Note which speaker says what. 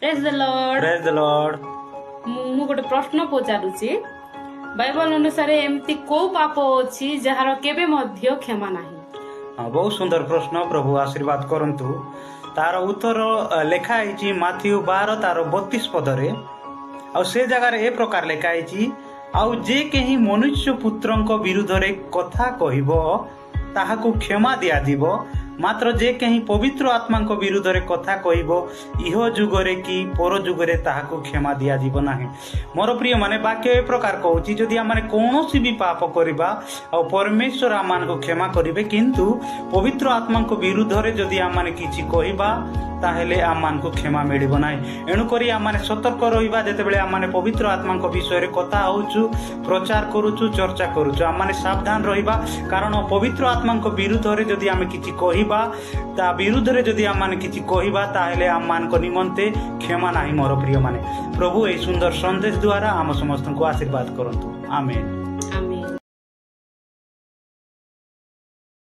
Speaker 1: Praise the Lord.
Speaker 2: Praise the Lord.
Speaker 1: मु गोटे प्रश्न पचारुची बाइबल अनुसार एमती को पाप अछि जहार केबे मध्य क्षमा नाही?
Speaker 2: हाँ, बहुत सुंदर प्रश्न। प्रभु आशीर्वाद करंतु। तार उत्तर लेखा है माथ्यू 12 तार 32 पदरे आ से जगार ए प्रकार लेखा है आउ जे कहीं मनुष्य पुत्रंक विरुद्धरे कथा कहिबो ताहाकु क्षमा दिया दिबो, मात्र जे कहीं पवित्र आत्मा विरुद्ध रे कथा कहबो इह जुगरे कि पर जुगरे ताहाकु क्षमा दिया जीव नाही। मोर प्रिय माने वाक्य ए प्रकार कहूची जदि आम कौनसी भी पाप करबा और परमेश्वर आम को क्षमा करिवे, किंतु पवित्र आत्मा विरुद्ध रे जदि आम किछि कहबा ताहेले आम को क्षमा मिलिबो नाही। एणु करी आम सतर्क रहिबा जेतेबेले आम पवित्र आत्मा विषय रे कथा होचु, प्रचार करूचु, चर्चा करूचु, आम सावधान रहिबा। कारण पवित्र आत्मा विरुद्ध रे जदि आम किछि कहबा ता विरुद्ध रे जदि आम किछि कहबा ताहेले आम निमंते क्षमा नाही। मोर प्रिय माने प्रभु ए सुंदर संदेश द्वारा आम समस्त को आशीर्वाद करंतु। आमेन।
Speaker 1: आमेन।